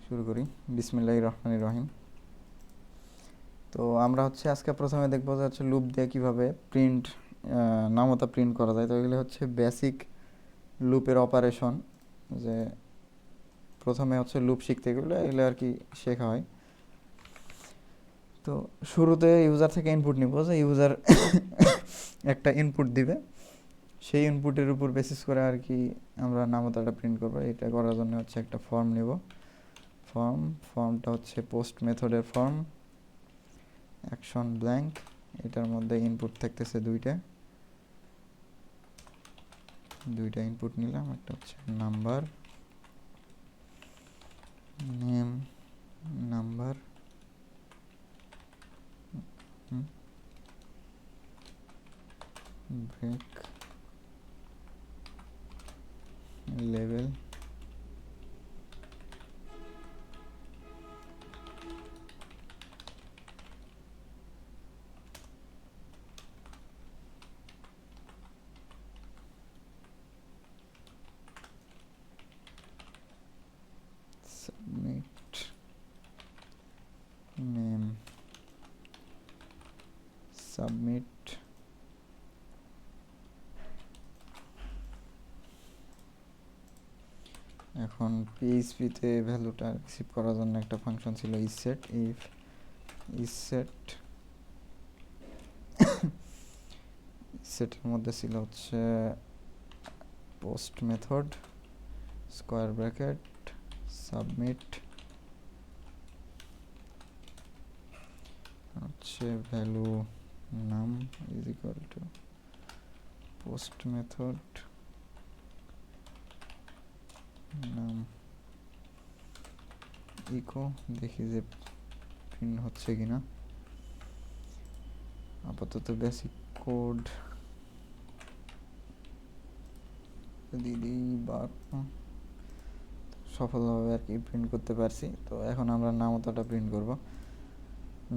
শুরু করি। বিসমিল্লাহির রহমানির রহিম। তো আমরা আজকে প্রথমে দেখবো যে লুপ দিয়ে কীভাবে নামতা প্রিন্ট করা যায়। তো এগুলো বেসিক লুপের অপারেশন। যে প্রথমে লুপ শিখতে গেলে এগুলো আর কি শেখা হয়। তো শুরুতে ইউজার থেকে ইনপুট নিব, যে ইউজার একটা ইনপুট দিবে, সেই ইনপুটের উপর বেসিস করে আর কি আমরা নামতাটা প্রিন্ট করবো। এটা করার জন্য একটা ফর্ম নেব। ফর্মটা পোস্ট মেথডের ফর্ম, অ্যাকশন ব্ল্যাঙ্ক। এটার মধ্যে ইনপুট থাকতেছে দুইটা ইনপুট নিলাম। একটা number, name number, break, level, submit, name, submit. এখন পিএইচপিতে ভ্যালুটা রিসিভ করার জন্য একটা ফাংশন ছিল ইসেট। সেটের মধ্যে ছিল post method, square bracket, submit, value name is equal to post method name echo. দেখি যে প্রিন্ট হচ্ছে কিনা। আপাতত বেসিক কোড সফলভাবে আর কি প্রিন্ট করতে পারছি। তো এখন আমরা নামতাটা প্রিন্ট করব।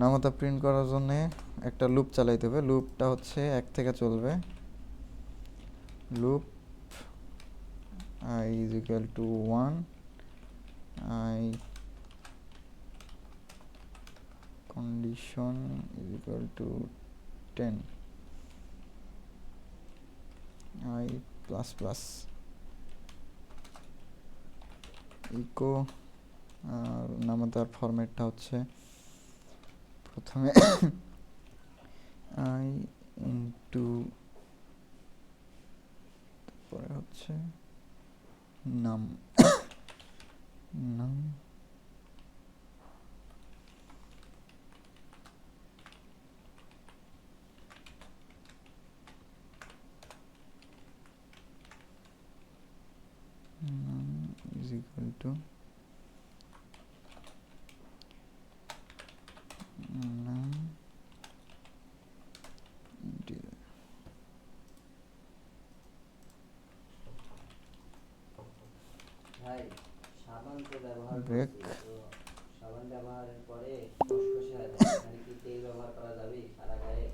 নামতা প্রিন্ট করার জন্য একটা লুপ চালাইতে হবে। লুপটা 1 থেকে চলবে। Loop i is equal to 1, i condition is equal to 10, i plus plus eco. আর নামতার ফরম্যাটটা প্রথমে i ইন্টু, তারপরে নাম নাম is equal to নাম ব্রেক। সাবান ব্যবহারের পরে খসখসে হয়ে যায়, মানে কি তেল ব্যবহার করা যাবে সারা গায়ে,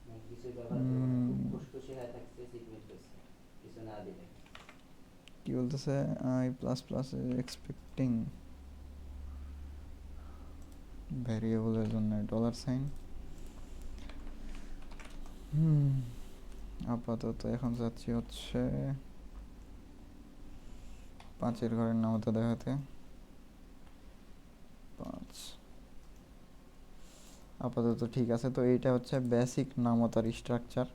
নাকি কিছু ব্যবহার করব না? খুব খসখসে হয়ে থাকছে, সিগনেট করছে কিছু না দিলে। কি বলতেছে? i প্লাস প্লাস এক্সপেক্টিং ভ্যারিয়েবলের জন্য $। আপাতত এখন যাচ্ছি 5 ঘরের নামতা দেখাতে। 5 আপাতত ঠিক আছে। তো এইটা বেসিক নামতার স্ট্রাকচার।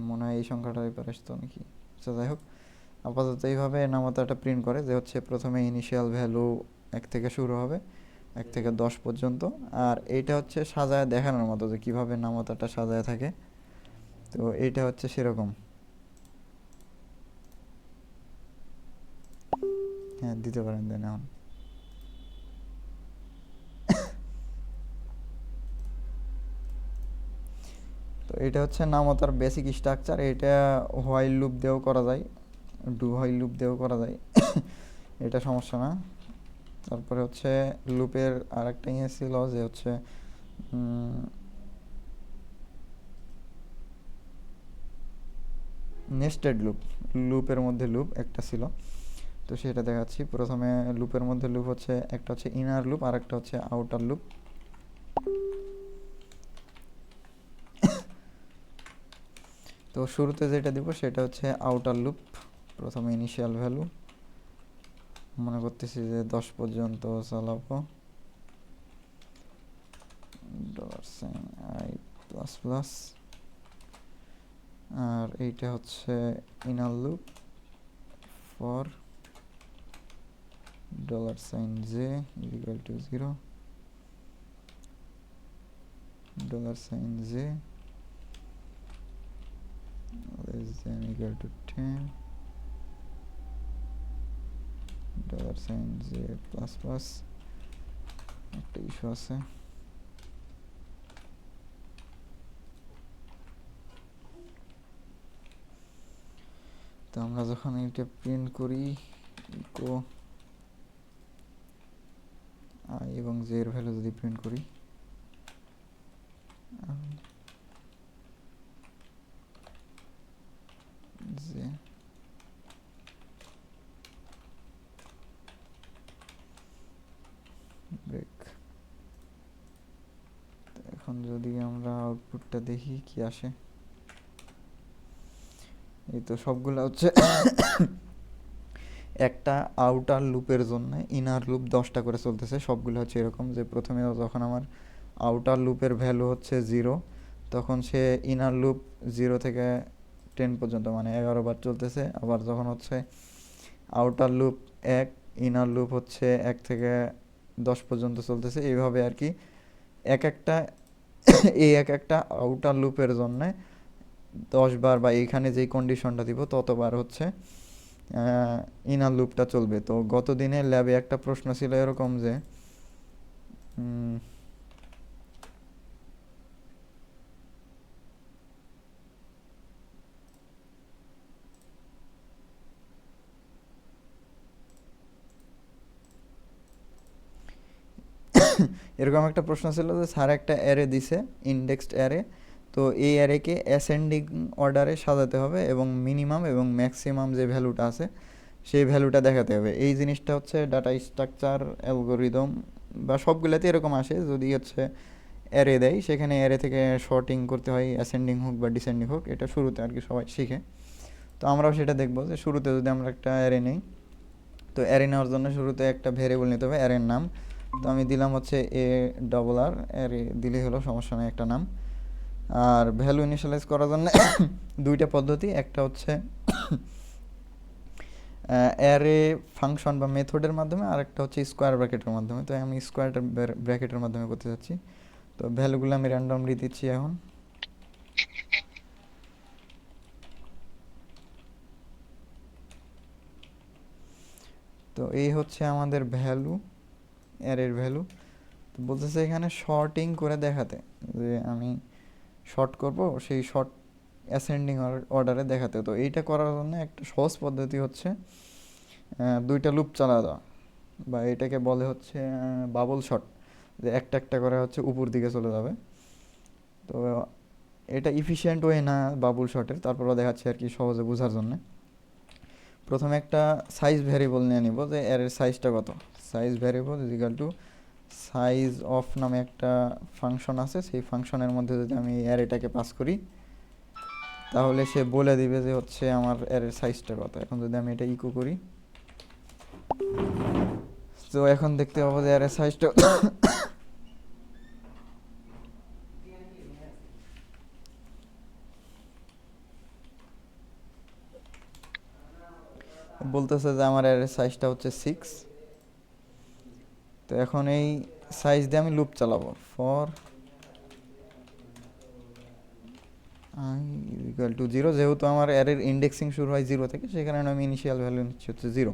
মনে হয় এই সংখ্যাটা এবার আসতো নাকি। আচ্ছা, যাই হোক, আপাতত এইভাবে নামতাটা প্রিন্ট করে যে প্রথমে ইনিশিয়াল ভ্যালু 1 থেকে শুরু হবে, 1 থেকে 10 পর্যন্ত। আর এইটা সাজায় দেখানোর মতো যে কিভাবে নামতাটা সাজায় থাকে। তো এইটা সেরকম। হ্যাঁ, দিতে পারেন, দেন এখন। তো এটা নামতার বেসিক স্ট্রাকচার। এটা হোয়াইল লুপ দিয়েও করা যায়, ডু হোয়াইল লুপ দিয়েও করা যায়, এটা সমস্যা না। তারপরে লুপের আর একটা ইয়ে ছিল যে নেস্টেড লুপের মধ্যে লুপ একটা ছিল। তো সেটা দেখাচ্ছি। প্রথমে লুপের মধ্যে লুপ হচ্ছে একটা হচ্ছে ইনার লুপ আর একটা হচ্ছে আউটার লুপ। তো শুরুতে যেটা দিব সেটা হচ্ছে আউটার লুপ। প্রথমে ইনিশিয়াল ভ্যালু মনে করতেছি যে 10 পর্যন্ত চালাবো, $i প্লাস প্লাস। আর এইটা হচ্ছে inner loop for $j = 0, $j less than equal to 10, $j plus plus. একটা ইস্যু আছে, তো আমরা যখন এটা প্রিন্ট করি ইকো আই এবং জে এর ভ্যালু যদি প্রিন্ট করি, জে ব্রেক। এখন যদি আমরা আউটপুটটা দেখি কি আসে, এই তো সবগুলো হচ্ছে একটা আউটার লুপের জন্য ইনার লুপ 10টা করে চলতেছে। সবগুলো হচ্ছে এরকম যে প্রথমে যখন আমার আউটার লুপের ভ্যালু হচ্ছে 0, তখন সে ইনার লুপ 0 থেকে 10 পর্যন্ত মানে 11 বার চলতেছে। আবার যখন হচ্ছে আউটার লুপ 1, ইনার লুপ হচ্ছে 1 থেকে 10 পর্যন্ত চলতেছে। এইভাবে আর কি এক একটা এই এক একটা আউটার লুপের জন্য 10 বার বা এইখানে যেই কন্ডিশনটা দিব ততবার হচ্ছে ইনার লুপটা চলবে। তো গত দিনে ল্যাবে একটা প্রশ্ন ছিল এরকম যে এরকম একটা প্রশ্ন ছিল যে স্যার একটা অ্যারে দিছে, ইন্ডেক্সড অ্যারে। তো এই অ্যারেকে অ্যাসেন্ডিং অর্ডারে সাজাতে হবে এবং মিনিমাম এবং ম্যাক্সিমাম যে ভ্যালুটা আছে সেই ভ্যালুটা দেখাতে হবে। এই জিনিসটা হচ্ছে ডাটা স্ট্রাকচার অ্যালগোরিদম বা সবগুলোতে এরকম আসে। যদি হচ্ছে অ্যারে দেয় সেখানে অ্যারে থেকে শর্টিং করতে হয়, অ্যাসেন্ডিং হোক বা ডিসেন্ডিং হোক, এটা শুরুতে আর কি সবাই শিখে। তো আমরাও সেটা দেখবো যে শুরুতে যদি আমরা একটা অ্যারে নেই, তো অ্যারে নেওয়ার জন্য শুরুতে একটা ভেরিয়েবল নিতে হবে, অ্যারের নাম। তো আমি দিলাম হচ্ছে ARR, অ্যারে দিলেই হলো, সমস্যা নেই, একটা নাম। আর ভ্যালু ইনিশিয়ালাইজ করার জন্য দুইটা পদ্ধতি, একটা হচ্ছে অ্যারে ফাংশন বা মেথডের মাধ্যমে, আর একটা হচ্ছে স্কোয়ার ব্র্যাকেটের মাধ্যমে। তো আমি স্কোয়ার ব্র্যাকেটের মাধ্যমে করতে যাচ্ছি। তো ভ্যালুগুলো আমি র্যান্ডমলি দিচ্ছি এখন। তো এই হচ্ছে আমাদের ভ্যালু, অ্যারের ভ্যালু। তো বলতেছে এখানে শর্টিং করে দেখাতে, যে আমি শর্ট করব সেই শর্ট অ্যাসেন্ডিং অর্ডারে দেখাতে। তো এইটা করার জন্য একটা সহজ পদ্ধতি হচ্ছে দুইটা লুপ চালা দেওয়া, বা এটাকে বলে হচ্ছে বাবল শট, যে একটা একটা করে হচ্ছে উপর দিকে চলে যাবে। তো এটা ইফিশিয়েন্ট ওয়ে না বাবল শটের, তারপরও দেখাচ্ছি আর কি সহজে বোঝার জন্য। প্রথমে একটা সাইজ ভ্যারিয়েবল নিয়ে নিব, যে এর সাইজটা কত। Size variable is equal to size of নামে একটা ফাংশন আছে, সেই ফাংশনের মধ্যে যদি আমি অ্যারেটাকে পাস করি তাহলে সে বলে দিবে যে হচ্ছে আমার অ্যারের সাইজটা কত। এখন যদি আমি এটা ইকো করি, তো এখন দেখতে পাবো যে অ্যারের সাইজটা বলতেছে যে আমার অ্যারের সাইজটা হচ্ছে 6। তো এখন এই সাইজ দিয়ে আমি লুপ চালাবো, ফর i ইকুয়াল টু 0। যেহেতু আমার অ্যারের ইন্ডেক্সিং শুরু হয় 0 থেকে, সেই কারণে আমি ইনিশিয়াল ভ্যালু নিচ্ছি হচ্ছে 0।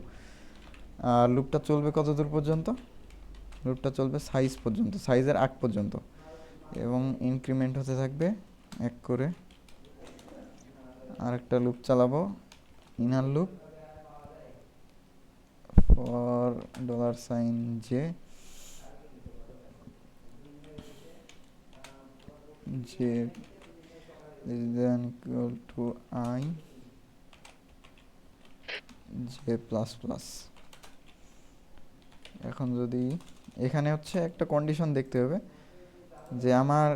আর লুপটা চলবে কত দূর পর্যন্ত? লুপটা চলবে সাইজ পর্যন্ত, সাইজের আগ পর্যন্ত, এবং ইনক্রিমেন্ট হতে থাকবে 1 করে। আর একটা লুপ চালাবো, inner loop for $j is then equal to I J plus plus. এখন যদি এখানে হচ্ছে একটা কন্ডিশন দেখতে হবে যে আমার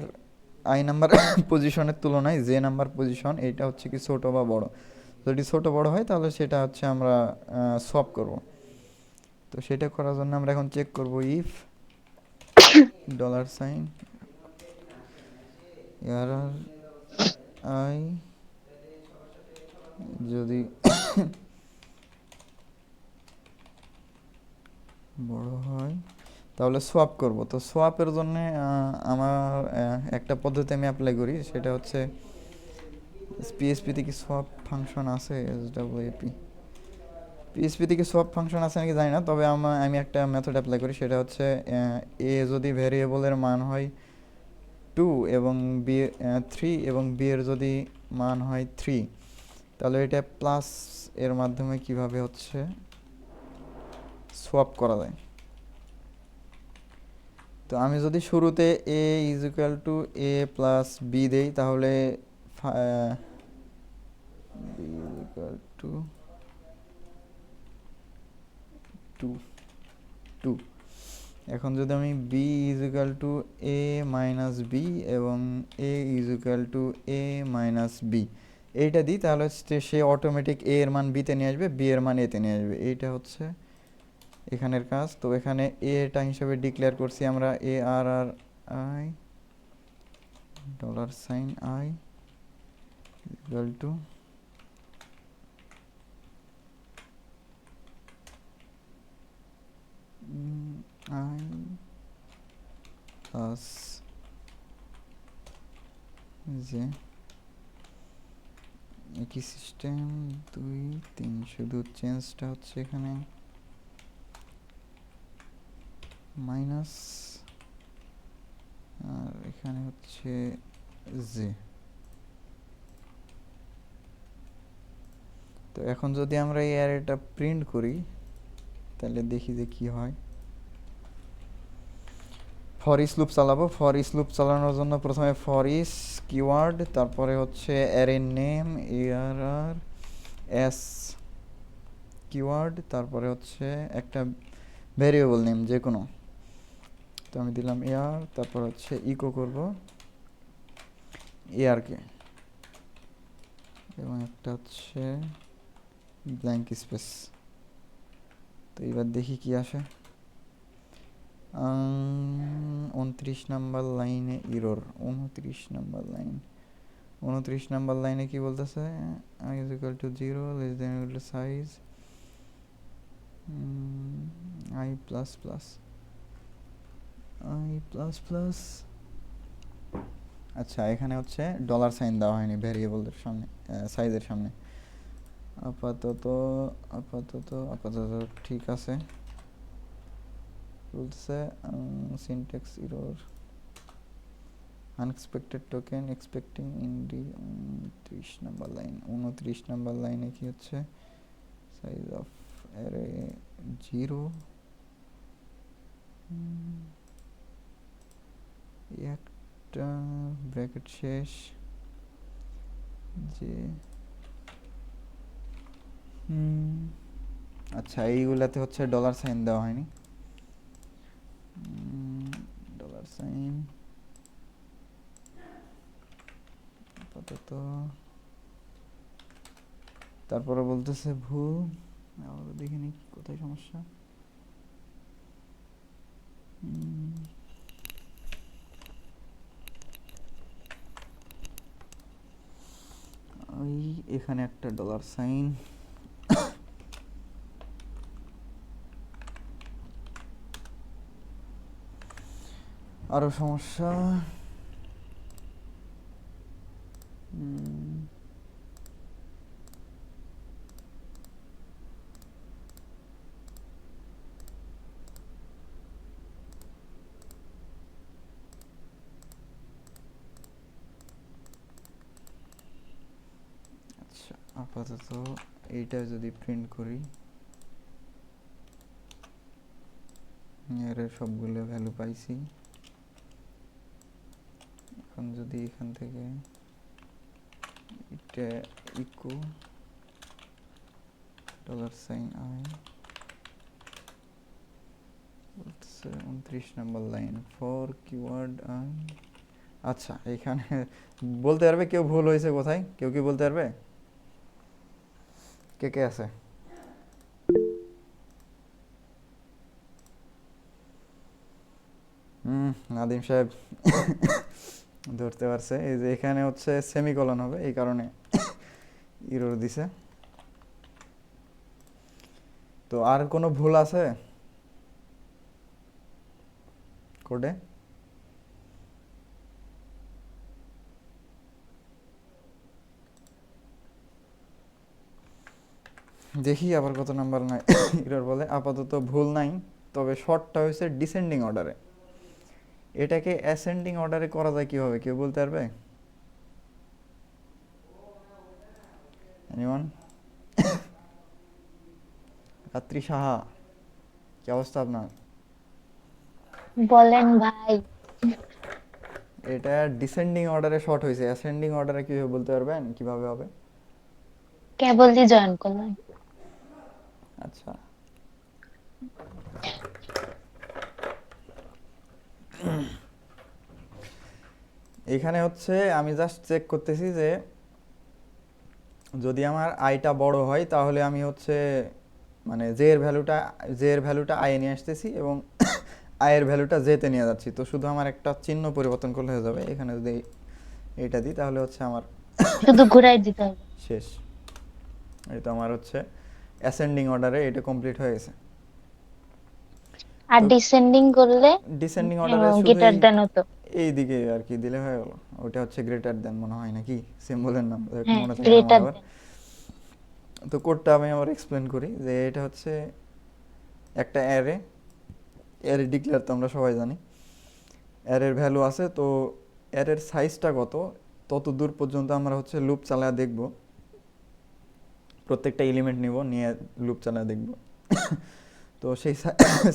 আই নাম্বার পজিশনের তুলনায় জে নাম্বার পজিশন এটা হচ্ছে কি ছোট বা বড়। যদি ছোট বড় হয় তাহলে সেটা হচ্ছে আমরা সোয়াপ করব। তো সেটা করার জন্য আমরা এখন চেক করব ইফ $, এরর আই যদি বড় হয় তাহলে সোয়াপ করব। তো সোয়াপের জন্য আমার একটা পদ্ধতি আমি অ্যাপ্লাই করি, সেটা হচ্ছে পিএসপিতে কি সোয়াপ ফাংশন আছে, এসডব্লিউএপি পিএসপিতে কি সোয়াপ ফাংশন আছে নাকি জানি না, তবে আমি একটা মেথড অ্যাপ্লাই করি, সেটা হচ্ছে এ যদি ভ্যারিয়েবলের মান হয় 2 এবং বি 3 এবং বি এর যদি মান হয় 3, তাহলে এটা প্লাস এর মাধ্যমে কিভাবে হচ্ছে সোয়াপ করা যায়। তো আমি যদি শুরুতে A is equal to A plus B দেই তাহলে বি ইজ ইকুয়াল টু 2। এখন যদি আমি B is equal to A minus B এবং A is equal to A minus B এইটা দিই, তাহলে সে অটোমেটিক এ এর মান বিতে নিয়ে আসবে, বি এর মান এতে নিয়ে আসবে। এইটা হচ্ছে এখানের কাজ। তো এখানে এটা হিসেবে ডিক্লেয়ার করছি আমরা A R R I $i equal to I plus যে একই সিস্টেম 2 3, শুধু চেঞ্জটা হচ্ছে এখানে মাইনাস আর এখানে হচ্ছে জে। তো এখন যদি আমরা এই অ্যারেটা প্রিন্ট করি তাহলে দেখি যে কি হয়। ফর ইচ লুপ চালাবো। ফর ইচ লুপ চালানোর জন্য প্রথমে ফর ইচ কিওয়ার্ড, তারপরে হচ্ছে array name ARR S keyword, তারপরে হচ্ছে একটা ভ্যারিয়েবল নেম যে কোনো। তো আমি দিলাম এআর, তারপর হচ্ছে ইকো করব এআরকে এবং একটা হচ্ছে ব্ল্যাঙ্ক স্পেস। তো এবার দেখি কি আসে। 29 নাম্বার লাইনে ইরর। 29 নাম্বার লাইন, 29 নাম্বার লাইনে কি বলতেছে, i is equal to 0 less than equal to size i plus plus i plus plus। আচ্ছা, এখানে হচ্ছে $সাইন দেওয়া হয়নি ভ্যারিয়েবলের সামনে, সাইজের সামনে। আপাতত আপাতত আপাতত ঠিক আছে। বলছে syntax error unexpected token expecting in D 29 number line. 29 number লাইনে কি হচ্ছে, সাইজ অফ অ্যারে 0, একটা ব্র্যাকেট শেষ যে আচ্ছা, এইগুলাতে হচ্ছে $সাইন দেওয়া হয়নি। $সাইন আপাতত। তারপরে বলতেছে ভুল, আবার দেখিনি কোথায় সমস্যা। ওই এখানে একটা $সাইন। আরো সমস্যা। আচ্ছা, আপাতত এইটা যদি প্রিন্ট করি, এর সবগুলো ভ্যালু পাইছি। এখন যদি এখান থেকে এটা ইকো $i হচ্ছে 29 নম্বর লাইন ফর কিওয়ার্ড আই। আচ্ছা এখানে বলতে পারবে কেউ ভুল হয়েছে কোথায়? কেউ কি বলতে পারবে? কে কে আছে? নাদিম সাহেব ধরতে পারছে। এই যে এখানে হচ্ছে সেমিকলন হবে, এই কারণে ইরর দিছে। তো আর কোনো ভুল আছে কোডে? দেখি আবার কত নাম্বার নাই ইরর বলে। আপাতত ভুল নাই, তবে শর্টটা হয়েছে ডিসেন্ডিং অর্ডারে। এটাকে অ্যাসেন্ডিং অর্ডারে করা যায় কিভাবে, কেউ বলতে পারবে? এনিওয়ান? রাত্রি সাহা, কি অবস্থা আপনার? বলেন ভাই। এটা ডিসেন্ডিং অর্ডারে শর্ট হয়েছে, অ্যাসেন্ডিং অর্ডারে কিভাবে বলতে পারবেন কিভাবে হবে? কেবলই জয়েন করলাম। আচ্ছা এখানে হচ্ছে আমি জাস্ট চেক করতেছি যে যদি আমার আইটা বড় হয় তাহলে আমি হচ্ছে মানে জে এর ভ্যালুটা আই নিয়ে আসতেছি এবং আই এর ভ্যালুটা জেতে নিয়ে যাচ্ছি। তো শুধু আমার একটা চিহ্ন পরিবর্তন করলে হয়ে যাবে। এখানে যদি এটা দিই তাহলে হচ্ছে আমার শুধু ঘুরাই দিতে হবে। শেষ। এই তো আমার হচ্ছে অ্যাসেন্ডিং অর্ডারে এটা কমপ্লিট হয়ে গেছে। আর তো ডিসেন্ডিং করলে ডিসেন্ডিং অর্ডারে শুধু গ্রেটার দেন হতো। এই দিকে আর কি দিলে হয়ে গেল। ওটা হচ্ছে গ্রেটার দেন মনে হয় নাকি সিম্বলের নাম, হ্যাঁ, মনে থাকে না আমার গ্রেটার আবার। দেন। তো কোডটা আমি আবার এক্সপ্লেন করি যে এটা হচ্ছে একটা অ্যারে। অ্যারে ডিক্লেয়ার তো আমরা সবাই জানি। অ্যারের ভ্যালু আছে, তো অ্যারের সাইজটা কত তত দূর পর্যন্ত আমরা হচ্ছে লুপ চালায় দেখব। প্রত্যেকটা এলিমেন্ট নিব, নিয়ে লুপ চালায় দেখব। তো সেই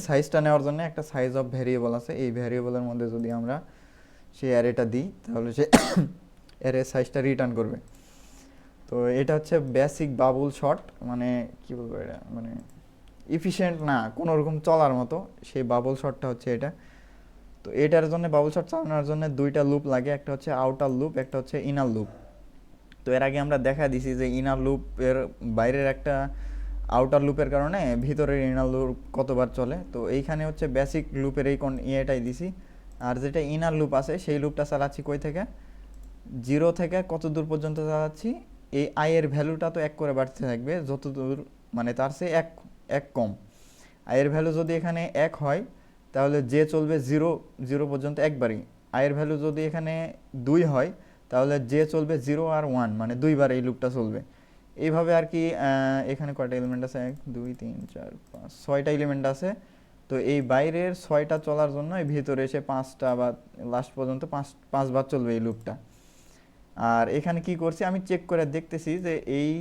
সাইজটা নেওয়ার জন্য একটা সাইজ অফ ভ্যারিয়েবল আছে। এই ভ্যারিয়েবলের মধ্যে যদি আমরা সেই অ্যারেটা দিই তাহলে সে অ্যারের সাইজটা রিটার্ন করবে। তো এটা হচ্ছে বেসিক বাবুল শর্ট, মানে কি বলবো এটা, মানে ইফিশিয়েন্ট না, কোনো রকম চলার মতো সেই বাবুল শর্টটা হচ্ছে এটা। তো এটার জন্য বাবুল শর্ট চালানোর জন্য দুইটা লুপ লাগে, একটা হচ্ছে আউটার লুপ, একটা হচ্ছে ইনার লুপ। তো এর আগে আমরা দেখা দিছি যে ইনার লুপের বাইরের একটা আউটার লুপের কারণে ভিতরের ইনার লুপ কতবার চলে। তো এইখানে হচ্ছে বেসিক লুপের এই ইয়েটাই দিছি। আর যেটা ইনার লুপ আছে সেই লুপটা চালাচ্ছি কই থেকে, 0 থেকে কত দূর পর্যন্ত চালাচ্ছি। এই আই এর ভ্যালুটা তো এক করে বাড়তে থাকবে যত দূর, মানে তার চেয়ে এক এক কম। আই এর ভ্যালু যদি এখানে 1 হয় তাহলে যে চলবে 0 পর্যন্ত একবারই। আই এর ভ্যালু যদি এখানে 2 হয় তাহলে যে চলবে 0 আর 1, মানে দুইবার এই লুপটা চলবে। এইভাবে আর কি। এখানে কয়টা এলিমেন্ট আছে, 1 2 3 4 5 6টা এলিমেন্ট আছে। তো এই বাইরের 6টা চলার জন্য এই ভিতরে এসে 5টা বা লাস্ট পর্যন্ত 5বার চলবে এই লুপটা। আর এখানে কি করছি আমি চেক করে দেখতেছি যে এই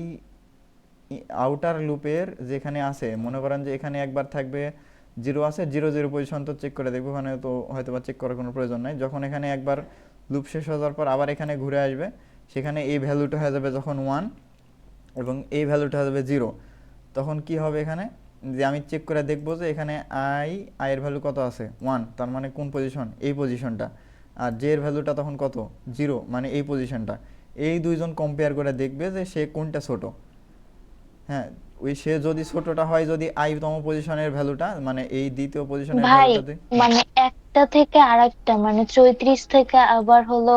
আউটার লুপের যেখানে আছে, মনে করেন যে এখানে একবার থাকবে 0 আছে, 0 পজিশন তো চেক করে দেখবো, ওখানে তো হয়তো বা চেক করার কোনো প্রয়োজন নাই। যখন এখানে একবার লুপ শেষ হয়ে যাওয়ার পর আবার এখানে ঘুরে আসবে, সেখানে এই ভ্যালুটা হয়ে যাবে যখন 1 এবং এই ভ্যালুটা হয়ে যাবে 0। তখন কি হবে এখানে, যে আমি চেক করে দেখবো যে এখানে আই এর ভ্যালু কত আছে 1, তার মানে কোন পজিশন, এই পজিশনটা। আর জে এর ভ্যালুটা তখন কত 0, মানে এই পজিশনটা। এই দুইজন কম্পেয়ার করে দেখবে যে সে কোনটা ছোট। হ্যাঁ, ওই সে যদি ছোটটা হয়, যদি আই তম পজিশনের ভ্যালুটা, মানে এই দ্বিতীয় পজিশনের ভাই ভ্যালুটা মানে একটা থেকে আরেকটা, মানে 34 থেকে আবার হলো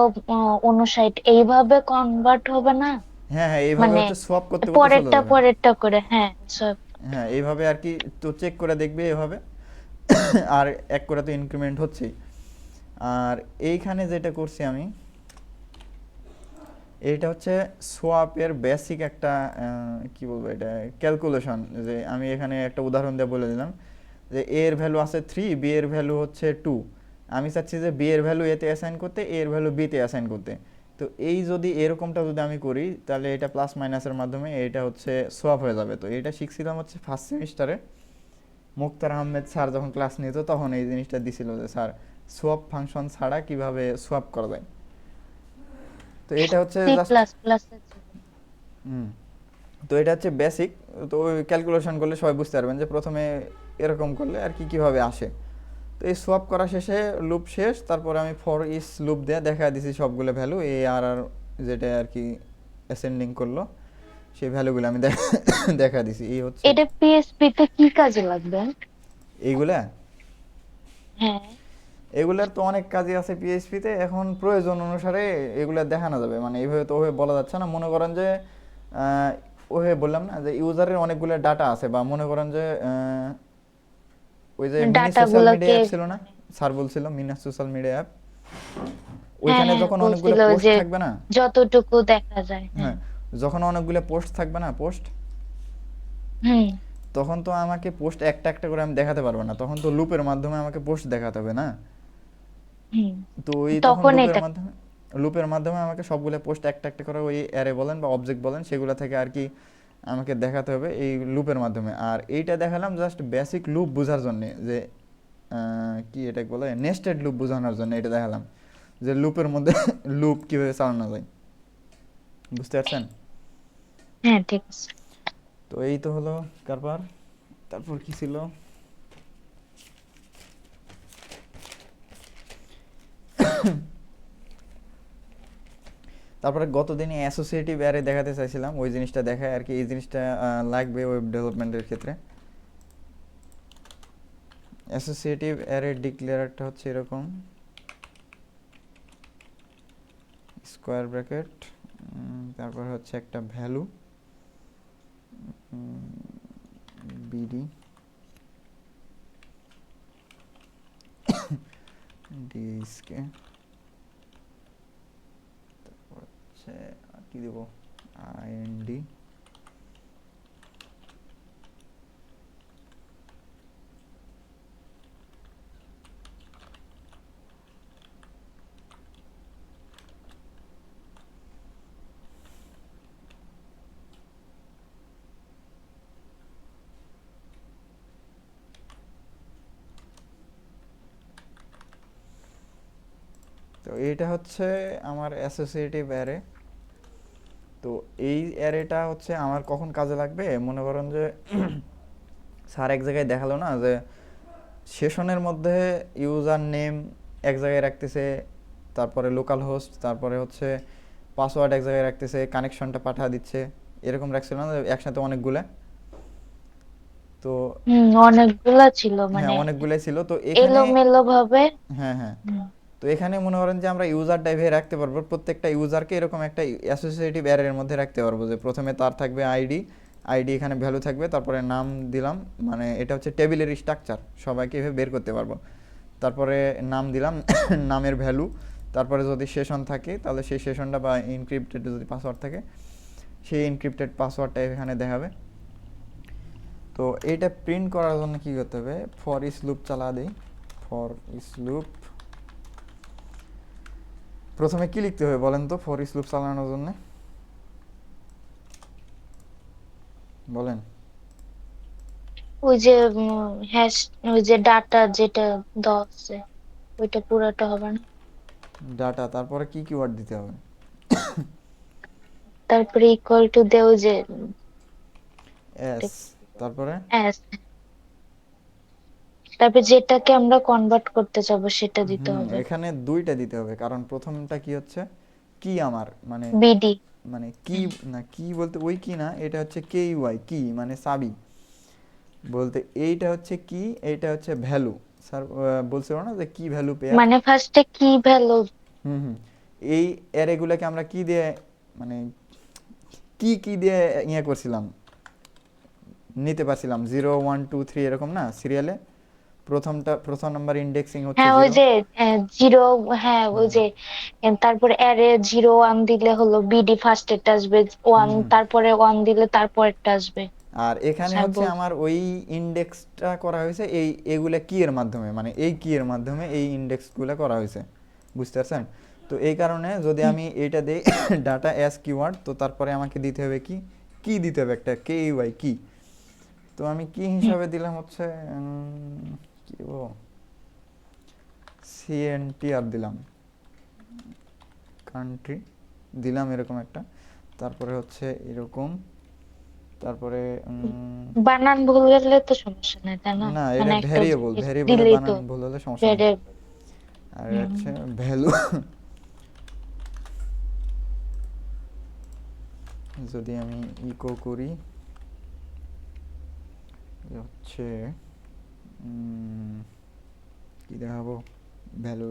59 এইভাবে কনভার্ট হবে না? হ্যাঁ হ্যাঁ এইভাবে মানে হচ্ছে সোয়াপ করতে করতে চলে পরেরটা যাবে। পরেরটা করে, হ্যাঁ সব। হ্যাঁ এইভাবে আর কি, তো চেক করে দেখবে এভাবে। আর এক করে তো ইনক্রিমেন্ট হচ্ছেই। আর এইখানে যেটা করছি আমি, এইটা হচ্ছে সোয়াপের বেসিক একটা কি বলবো এটা ক্যালকুলেশন। যে আমি এখানে একটা উদাহরণ দিয়ে বলে দিলাম যে এ এর ভ্যালু আছে 3, বি এর ভ্যালু হচ্ছে 2। আমি চাচ্ছি যে বি এর ভ্যালু এতে অ্যাসাইন করতে, এ এর ভ্যালু বিতে অ্যাসাইন করতে। তো এই যদি এরকমটা যদি আমি করি তাহলে এটা প্লাস মাইনাসের মাধ্যমে এটা হচ্ছে সোয়াপ হয়ে যাবে। তো এটা শিখছিলাম হচ্ছে ফার্স্ট সেমিস্টারে, মুক্তার আহমেদ স্যার যখন ক্লাস নিত তখন এই জিনিসটা দিছিল যে স্যার সোয়াপ ফাংশন ছাড়া কিভাবে সোয়াপ করা যায়। তো এটা হচ্ছে সি জাস্ট প্লাস প্লাস। হুম তো এটা হচ্ছে বেসিক। তো ওই ক্যালকুলেশন করলে সবাই বুঝতে পারবেন যে প্রথমে এরকম করলে আর কি কীভাবে আসে। তো এই সোয়াপ করা শেষে লুপ শেষ, তারপরে আমি ফর ইস লুপ দিয়ে দেখা দিছি সবগুলো ভ্যালু এ আর আর যেটা আর কি অ্যাসেন্ডিং করলো সেই ভ্যালুগুলো আমি দেখা দিছি। এই হচ্ছে এটা পিএসপি তে কি কাজে লাগবে? এইগুলা। হ্যাঁ। এগুলার তো অনেক কাজই আছে পিএইচপিতে, এখন প্রয়োজন অনুসারে এগুলা দেখানো যাবে, মানে এইভাবে তো ওভাবে বলা যাচ্ছে না। মনে করেন যে ওভাবে বললাম না যে ইউজারের অনেকগুলো ডাটা আছে, বা মনে করেন যে ওই যে মিনি ডাটা সোশ্যাল মিডিয়া গুলাকে অ্যাপ ছিল না, মানে স্যার বলছিল মিনি সোশ্যাল মিডিয়া অ্যাপ, হ্যাঁ ওইখানে হ্যাঁ যখন অনেকগুলো বলছিল পোস্ট যে থাকবে না, যতটুকু দেখা যায়। হ্যাঁ। হ্যাঁ, যখন অনেকগুলো পোস্ট থাকবে না, পোস্ট, হুম তখন তো আমাকে পোস্ট একটা একটা করে আমি দেখাতে পারবো না, তখন তো লুপের মাধ্যমে আমাকে পোস্ট দেখাতে হবে না। হুম। তো ওই তখন তখন এটা লুপের মাধ্যমে আমাকে সবগুলো পোস্ট একটা একটা করে ওই অ্যারে বলেন বা অবজেক্ট বলেন সেগুলো থেকে আর কি আমাকে দেখাতে হবে এই লুপের মাধ্যমে। আর এইটা দেখালাম জাস্ট বেসিক লুপ বোঝার জন্য, যে কি এটা বলে নেস্টেড লুপ বোঝানোর জন্য এটা দেখালাম, যে লুপের মধ্যে লুপ কীভাবে চালানো যায়। বুঝতে পারছেন? হ্যাঁ ঠিক আছে। তো এই তো হলো কারবার। তারপর কি ছিল, তারপরে গতদিনে অ্যাসোসিয়েটিভ অ্যারে দেখাতে চাইছিলাম, ওই জিনিসটা দেখায় আর কি। এই জিনিসটা লাগবে ওয়েব ডেভেলপমেন্টের ক্ষেত্রে। অ্যাসোসিয়েটিভ অ্যারে ডিক্লেয়ারটা হচ্ছে এরকম, স্কোয়ার ব্র্যাকেট, তারপর হচ্ছে একটা ভ্যালু বিডি ডিএসকে, তারপর হচ্ছে আর কি দেবো, আইএনডি, তো এইটা হচ্ছে আমার অ্যাসোসিয়েটিভ অ্যারে। তো এই অ্যারেটা হচ্ছে আমার কখন কাজে লাগবে, মনে করেন যে স্যার এক জায়গায় দেখালো না যে সেশনের মধ্যে ইউজার নেম এক জায়গায় রাখতেছে, তারপরে লোকাল হোস্ট, তারপরে হচ্ছে পাসওয়ার্ড এক জায়গায় রাখতেছে, কানেকশনটা পাঠা দিচ্ছে, এরকম রাখছিল না একসাথে অনেকগুলা। তো অনেকগুলা ছিল হ্যাঁ মানে অনেকগুলাই ছিল। তো এখানে এলোমেলো ভাবে। হ্যাঁ হ্যাঁ, হুম, তো এখানে মনে করেন যে আমরা ইউজার টাইপে রাখতে পারবো, প্রত্যেকটা ইউজারকে এরকম একটা অ্যাসোসিয়েটিভ অ্যারের মধ্যে রাখতে পারবো, যে প্রথমে তার থাকবে আইডি, আইডি এখানে ভ্যালু থাকবে, তারপরে নাম দিলাম, মানে এটা হচ্ছে টেবিলের স্ট্রাকচার, সবাইকে এভাবে বের করতে পারবো। তারপরে নাম দিলাম নামের ভ্যালু, তারপরে যদি সেশন থাকে তাহলে সেই সেশনটা, বা ইনক্রিপ্টেড যদি পাসওয়ার্ড থাকে সেই ইনক্রিপ্টেড পাসওয়ার্ডটা এখানে দেখাবে। তো এইটা প্রিন্ট করার জন্য কী করতে হবে, ফর ইস লুপ চালা দিই। ফর ইস লুপ প্রথমে কি লিখতে হবে বলেন তো, ফর ইস লুপ চালানোর জন্য বলেন। ওই যে হ্যাশ, ওই যে ডাটা যেটা দেওয়া আছে ওইটা পুরাটা হবে না? ডাটা, তারপরে কি কিওয়ার্ড দিতে হবে, তারপরে ইকুয়াল টু দেও যে এস, তারপরে এস, তারপরে যেটাকে আমরা কনভার্ট করতে চাবো সেটা দিতে হবে। এখানে দুইটা দিতে হবে, কারণ প্রথমটা কি হচ্ছে কি আমার মানে, বিডি। মানে কি না, কি বলতে ওই কি না, এটা হচ্ছে কে ইউআই, কি মানে চাবি বলতে, এইটা হচ্ছে কি, এইটা হচ্ছে ভ্যালু। স্যার বলছিল না যে কি ভ্যালু পেয়ার। মানে ফার্স্টে কি ভ্যালু? হুম, এই অ্যারেগুলোকে আমরা কি দিয়ে, মানে কি কি দিয়ে ইয়ে করছিলাম, নিতে পারছিলাম, 0 1 2 3 এরকম না সিরিয়ালে, প্রথম নাম্বার ইন্ডেক্সিং হচ্ছে হ্যাঁ ওই 0। যে জিরো। হ্যাঁ ওই যে তারপরে অ্যারে 0 1 দিলে হলো বিডি ফার্স্ট এটা আসবে, ওয়ান তারপরে 1 দিলে তারপর একটা আসবে। আর এখানে স্যার হচ্ছে বল। আমার ওই ইন্ডেক্সটা করা হয়েছে এই এগুলা কি এর মাধ্যমে, মানে এই কি এর মাধ্যমে এই ইন্ডেক্সগুলো করা হয়েছে, বুঝতে পারছেন? তো এই কারণে যদি আমি এইটা দিই ডাটা অ্যাজ কিওয়ার্ড, তো তারপরে আমাকে দিতে হবে কি, কি দিতে হবে একটা কে ইউআই কি। তো আমি কি হিসাবে দিলাম হচ্ছে কি বলবো, সিএনটিআর দিলাম, কান্ট্রি দিলাম এরকম একটা, তারপরে হচ্ছে এরকম তারপরে বানান ভুল গেলে তো সমস্যা নাই, তাই না? না, এটা মানে একটা ভ্যারিয়েবল, জিনিস ভ্যারিয়েবলের দিলেই তো বানান ভুল হলে সমস্যা নেই। ভেরিয়েবল। আর এটা হচ্ছে ভ্যালু। যদি আমি ইকো করি, এ হচ্ছে কি দেখাবো, ভ্যালু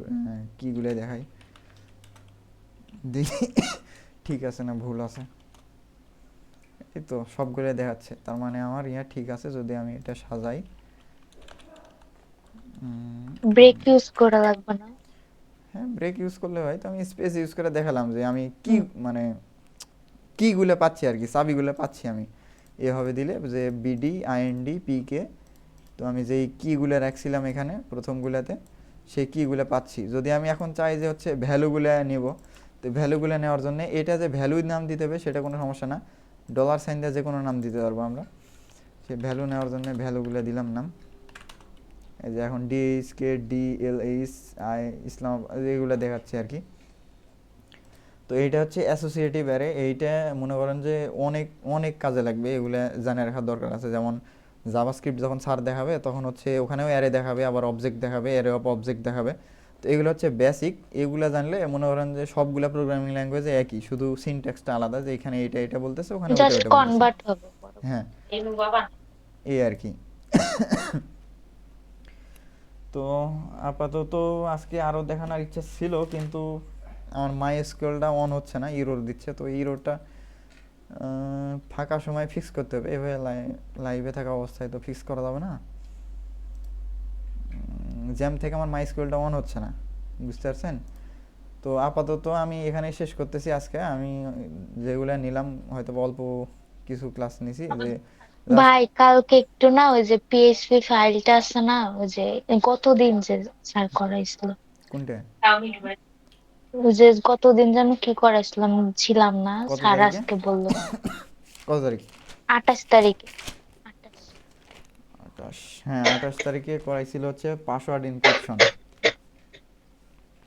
কীগুলো দেখাই, দেখি ঠিক আছে না ভুল আছে। এই তো সবগুলো দেখাচ্ছে, তার মানে আমার ইয়া ঠিক আছে। যদি আমি এটা সাজাই, ব্রেক ইউজ করা লাগবে না? হ্যাঁ ব্রেক ইউজ করলে হয়। তো আমি স্পেস ইউজ করে দেখালাম যে আমি কি হুম। মানে কিগুলো পাচ্ছি আর কি, চাবিগুলো পাচ্ছি আমি এভাবে দিলে, যে বিডি আইএনডি পিকে। তো আমি যেই কিগুলো রাখছিলাম এখানে প্রথমগুলোতে, সেই কিগুলো পাচ্ছি। যদি আমি এখন চাই যে হচ্ছে ভ্যালুগুলো নেব, তো ভ্যালুগুলো নেওয়ার জন্য এটা যে ভ্যালুর নাম দিতে হবে সেটা কোনো সমস্যা না, ডলার সাইন দিয়ে যে কোনো নাম দিতে পারবো আমরা। সেই ভ্যালু নেওয়ার জন্য ভ্যালুগুলো দিলাম নাম। এই যে এখন ডিএইচকে ডিএলএইচ আই ইসলাম এগুলো দেখাচ্ছে আর কি। তো এইটা হচ্ছে অ্যাসোসিয়েটিভ অ্যারে। এইটা মনে করেন যে অনেক অনেক কাজে লাগবে, এগুলো জানে রাখার দরকার আছে। যেমন জাভাস্ক্রিপ্ট যখন সার দেখাবে তখন হচ্ছে ওখানেও অ্যারে দেখাবে, আবার অবজেক্ট দেখাবে, অ্যারে অফ অবজেক্ট দেখাবে। তো এগুলো হচ্ছে বেসিক, এগুলো জানলে মনে করেন যে সবগুলা প্রোগ্রামিং ল্যাঙ্গুয়েজে একই, শুধু সিনট্যাক্সটা আলাদা, যে এখানে এটা এটা বলতেছে, ওখানে ওইটা জাস্ট ওইটা বলতেছে। কনভার্ট হবে পরে। হ্যাঁ এই আর কি। তো আপাতত আজকে আরও দেখানোর ইচ্ছা ছিল, কিন্তু আমার মাই এসকিউএলটা অন হচ্ছে না, ইরোর দিচ্ছে। তো ইরোরটা ফাঁকা সময় ফিক্স করতে হবে, এভাবে লাইভে থাকা অবস্থায় তো ফিক্স করা যাবে না। জ্যাম থেকে আমার মাই এসকিউএলটা অন হচ্ছে না, বুঝতে পারছেন? তো আপাতত আমি এখানেই শেষ করতেছি আজকে। আমি যেগুলো নিলাম হয়তো অল্প কিছু ক্লাস নিছি, যে জাস্ট ভাই কালকে একটু না ওই যে পিএইচপি ফাইলটা আছে না, ওই যে গতদিন যে স্যার করাইছিল, কোনটা, ওই যে গতদিন যেন কি করাইছিলাম, ছিলাম না, কত স্যার তারিখে, আজকে বললো। কত তারিখ, 28 তারিখে। 28। 28, হ্যাঁ 28 তারিখে করাইছিল হচ্ছে পাসওয়ার্ড ইনক্রিপশন।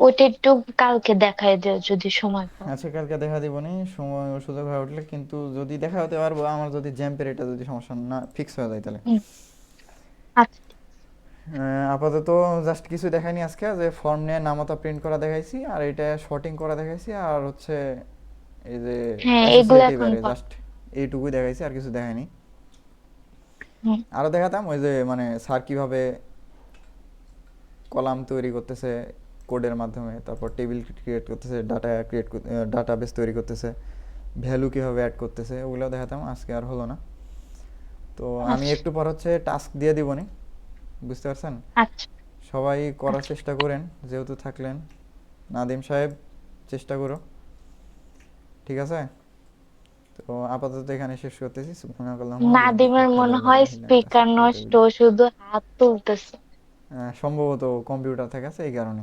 ওইটা একটু কালকে দেখাই দিও যদি সময় পাও। আচ্ছা কালকে দেখা দিব নি, সময় ও সুযোগ হয়ে উঠলে। কিন্তু যদি দেখা হতে পারবো, আমার যদি জ্যাম্পের এটা যদি সমস্যা না ফিক্স হয়ে যায় তাহলে। হুম, আচ্ছা। আপাতত জাস্ট কিছু দেখাইনি আজকে, যে ফর্ম নিয়ে নামতা প্রিন্ট করা দেখাইছি, আর এটা শর্টিং করা দেখাইছি, আর হচ্ছে এই যে হ্যাঁ এগুলো অ্যাসোসিয়েটিভ এখন অ্যারে, জাস্ট এইটুকুই দেখাইছি, আর কিছু দেখাইনি। হুম, আরও দেখাতাম ওই যে মানে স্যার কীভাবে কলাম তৈরি করতেছে কোডের মাধ্যমে, তারপর টেবিল ক্রিয়েট করতেছে, ডাটাবেস তৈরি করতেছে, ভ্যালু কীভাবে অ্যাড করতেছে, ওগুলো দেখাতাম। আজকে আর হলো না। তো আমি আচ্ছা একটু পর হচ্ছে টাস্ক দিয়ে দিবনি, বুঝতে পারছেন? আচ্ছা সবাই করার আচ্ছা। চেষ্টা করেন, যেহেতু থাকলেন। নাদিম সাহেব চেষ্টা করো, ঠিক আছে? তো আপাতত এখানে শেষ করতেছি। সুবহানাকাল্লাহুম্মা ওয়া বিহামদিকা নাদিমের আশহাদু মনে আল্লা হয় ইলাহা ইল্লা আনতা স্পিকার আস্তাগফিরুকা ওয়া নষ্ট, আতুবু ইলাইক। শুধু হাত তুলতেছে। সম্ভবত কম্পিউটার থেকে আছে এই কারণে।